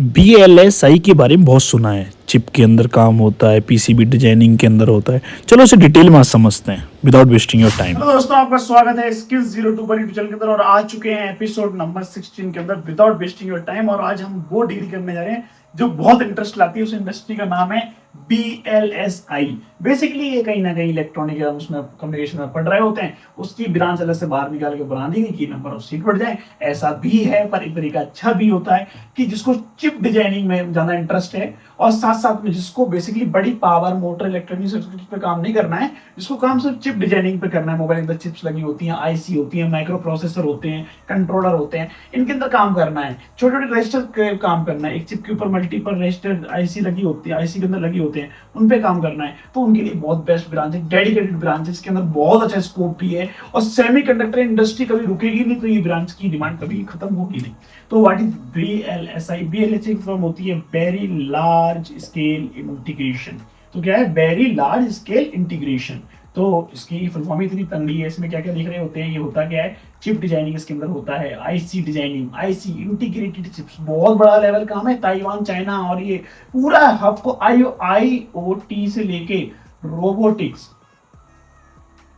BLSI के बारे में बहुत सुना है। चिप के अंदर काम होता है, PCB डिजाइनिंग के अंदर होता है। चलो इसे डिटेल में आज समझते हैं without wasting your time. Hello दोस्तों, आपका स्वागत है स्किल्स 02 पर यूट्यूब चैनल के अंदर और आ चुके हैं एपिसोड नंबर 16 के अंदर विदाउट वेस्टिंग योर टाइम। और आज हम वो डिग्री करने जा रहे हैं जो बहुत इंटरेस्ट लाती है। उस इंडस्ट्री का नाम है BLSI। बेसिकली ये कहीं ना कहीं इलेक्ट्रॉनिक उसमें कम्युनिकेशन में पढ़ रहे होते हैं, उसकी ब्रांच अलग से बाहर निकाल के बना दी कि नंबर ऑफ सीट बढ़ जाए। ऐसा भी है, पर एक तरीका अच्छा भी होता है कि जिसको चिप डिजाइनिंग में ज्यादा इंटरेस्ट है और साथ साथ में जिसको बेसिकली बड़ी पावर मोटर इलेक्ट्रॉनिक सर्किट पे काम नहीं करना है, जिसको काम सिर्फ चिप डिजाइनिंग पे करना है। मोबाइल के अंदर चिप्स लगी होती हैं, आईसी होती है, माइक्रो प्रोसेसर होते हैं, कंट्रोलर होते हैं, इनके अंदर काम करना है। छोटे छोटे रजिस्टर के काम करना है। एक चिप के ऊपर मल्टीपल रजिस्टर आईसी लगी होती है, आईसी के अंदर लगी होते हैं, उन पे काम करना है। तो उनके लिए बहुत बेस्ट ब्रांच है, डेडिकेटेड ब्रांच है, इसके अंदर बहुत अच्छा स्कोप भी है और सेमीकंडक्टर इंडस्ट्री कभी रुकेगी नहीं, तो ये ब्रांच की डिमांड कभी खत्म होगी नहीं। तो व्हाट इज BLSI? BLSI की फॉर्म होती है वेरी लार्ज स्केल इंटीग्रेशन। तो क्या है वेरी लार्ज स्केल इंटीग्रेशन? तो इसकी फुल फॉर्म इतनी तंगी है, इसमें क्या क्या लिख रहे होते हैं, ये होता क्या है, चिप डिजाइनिंग इसके अंदर होता है, IC designing, IC integrated chips, बहुत बड़ा लेवल काम है। ताइवान, चाइना और ये पूरा हब को IoT से लेके रोबोटिक्स,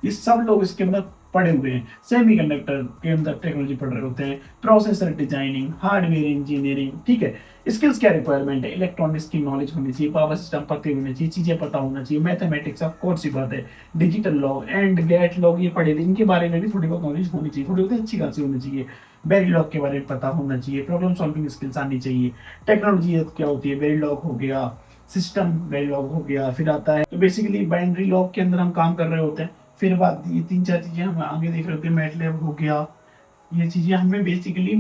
ये सब लोग इसके अंदर पढ़े हुए हैं। सेमीकंडक्टर के अंदर टेक्नोलॉजी पढ़ रहे होते हैं, प्रोसेसर डिजाइनिंग, हार्डवेयर इंजीनियरिंग। ठीक है, स्किल्स क्या रिक्वायरमेंट है? इलेक्ट्रॉनिक्स की नॉलेज होनी चाहिए, पावर सिस्टम पते होने चाहिए, चीजें पता होना चाहिए, मैथमेटिक्स ऑफ कोर्स ही बात है, digital log and get log ये पढ़े थे, इनके बारे में भी थोड़ी बहुत नॉलेज होनी चाहिए, थोड़ी बहुत अच्छी खासी होनी चाहिए। वेरीलॉग के बारे में पता होना चाहिए, प्रॉब्लम सॉल्विंग स्किल्स आनी चाहिए। टेक्नोलॉजी क्या होती है, वेरीलॉग हो गया, सिस्टम वेरीलॉग हो गया, फिर आता है तो बेसिकली बाइनरी लॉग के अंदर हम काम कर रहे होते हैं। फिर बात ये तीन चार चीजें हम आगे देख रहे होते हैं, मैटलैब हो गया, ये चीजें हमें बेसिकली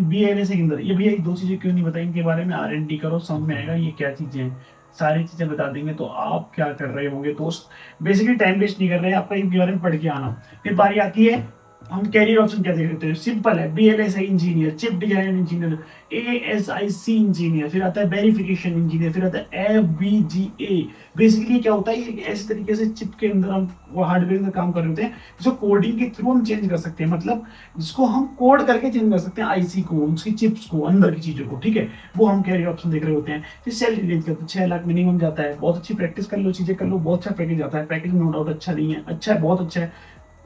BLSI के अंदर। ये भैया एक दो चीजें क्यों नहीं बताई, इनके बारे में R&D करो, समझ में आएगा ये क्या चीजें हैं। सारी चीजें बता देंगे तो आप क्या कर रहे होंगे दोस्त, बेसिकली टाइम वेस्ट नहीं कर रहे हैं, आपका इनके बारे में पढ़ के आना। फिर बारी आती है हम कैरियर ऑप्शन क्या देख रहे हैं, सिंपल है, BLSI engineer, chip design engineer, ASIC engineer, फिर आता है वेरिफिकेशन इंजीनियर, फिर आता है FPGA। बेसिकली क्या होता है, ये ऐसे तरीके से चिप के अंदर हम वो हार्डवेयर में काम कर रहे होते हैं जिसको कोडिंग के थ्रू हम चेंज कर सकते हैं, मतलब जिसको हम कोड करके चेंज कर सकते हैं, आईसी को, उसकी चिप्स को, अंदर की चीजों को। ठीक है, वो हम कैरियर ऑप्शन देख रहे होते हैं। फिर सैलरी रेंज करते हैं, 6 लाख मिनिमम जाता है। बहुत अच्छी प्रैक्टिस कर लो, चीजें कर लो, बहुत अच्छा पैकेज आता है। पैकेज नो डाउट अच्छा नहीं है, अच्छा है, बहुत अच्छा है।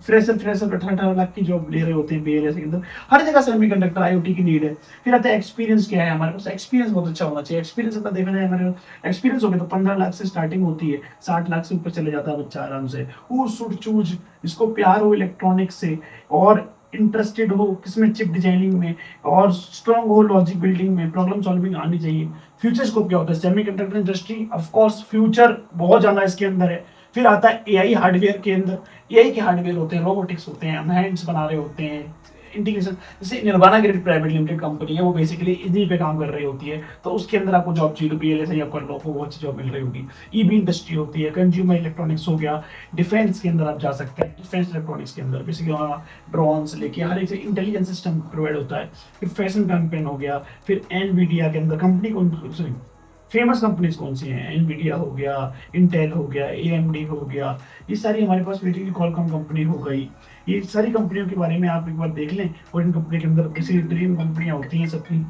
फ्रेशर फ्रेशर 18 लाख की जॉब ले रहे होते हैं BLSI के अंदर। हर जगह सेमीकंडक्टर IoT की नीड है। फिर आता है एक्सपीरियंस क्या है हमारे पास, एक्सपीरियंस बहुत अच्छा होना चाहिए। एक्सपीरियंस अगर देखा जाए हमारे एक्सपीरियंस हो गया तो 15 लाख से स्टार्टिंग होती है, 60 लाख से ऊपर चले जाता है बच्चा आराम से। हु शुड चूज, जिसको प्यार हो इलेक्ट्रॉनिक्स से और इंटरेस्टेड हो किसमें, चिप डिजाइनिंग में, और स्ट्रांग हो लॉजिक बिल्डिंग में, प्रॉब्लम सॉल्विंग आनी चाहिए। फ्यूचर स्कोप क्या होता है, semiconductor industry of course future बहुत ज्यादा इसके अंदर है। फिर आता है AI हार्डवेयर के अंदर, AI के हार्डवेयर होते हैं, रोबोटिक्स होते हैं, हम हैंड्स बना रहे होते हैं, इंटीग्रेशन। जैसे nirvana grid private limited company है, वो बेसिकली इसी पे काम कर रही होती है, तो उसके अंदर आपको जॉब चाहिए तो BLSI आप कर लो, आपको बहुत अच्छी जॉब मिल रही होगी। EV इंडस्ट्री होती है, कंज्यूमर इलेक्ट्रॉनिक्स हो गया, डिफेंस के अंदर आप जा सकते हैं, डिफेंस इलेक्ट्रॉनिक्स के अंदर बेसिकली ड्रोन से लेके हर एक इंटेलिजेंस सिस्टम प्रोवाइड होता है। फिर फैशन कैंपेन हो गया। फिर NVIDIA के अंदर कंपनी कौन, फेमस कंपनीज कौन सी हैं, NVIDIA हो गया, इंटेल हो गया, AMD हो गया, ये सारी हमारे पास बेसिकली कॉलकॉम कंपनी हो गई। ये सारी कंपनियों के बारे में आप एक बार देख लें, और इन कंपनी के अंदर किसी ड्रीम कंपनियां होती हैं सबकी।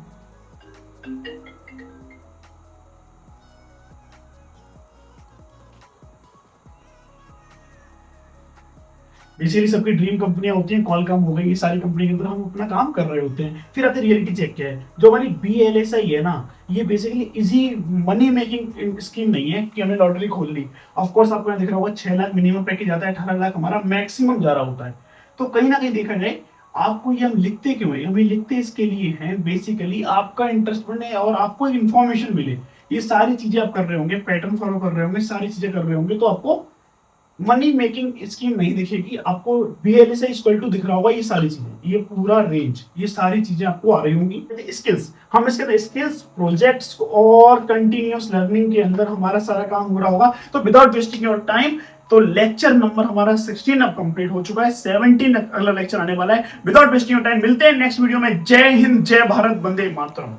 बेसिकली सबकी ड्रीम कंपनियां होती हैं, कॉलकॉम हो गई, ये सारी कंपनी के अंदर हम अपना काम कर रहे होते हैं। फिर आते रियलिटी चेक क्या है, जो हमारी BLSI है ना, ये basically easy money making scheme नहीं है कि हमने लॉटरी खोल ली। ऑफ कोर्स आपको दिख रहा होगा 6 लाख मिनिमम पैकेज आता है, 18 लाख हमारा मैक्सिमम जा रहा होता है। तो कहीं ना कहीं देखा जाए, आपको ये हम लिखते क्यों है, हम ये लिखते इसके लिए हैं बेसिकली आपका इंटरेस्ट बने और आपको एक इन्फॉर्मेशन मिले। ये सारी चीजें आप कर रहे होंगे, पैटर्न फॉलो कर रहे होंगे, सारी चीजें कर रहे होंगे, तो आपको मनी मेकिंग स्कीम नहीं दिखेगी, आपको BLSI इक्वल टू दिख रहा होगा। ये सारी चीजें, ये पूरा रेंज, ये सारी चीजें आपको आ रही होंगी। स्किल्स, हम इसके अंदर स्किल्स, प्रोजेक्ट्स और कंटिन्यूअस लर्निंग के अंदर हमारा सारा काम हो रहा होगा। तो विदाउट वेस्टिंग योर टाइम, तो लेक्चर नंबर हमारा 16 अब कंप्लीट हो चुका है, 17 अगला लेक्चर आने वाला है। विदाउट वेस्टिंग योर टाइम मिलते हैं नेक्स्ट वीडियो में। जय हिंद, जय भारत, वंदे मातरम।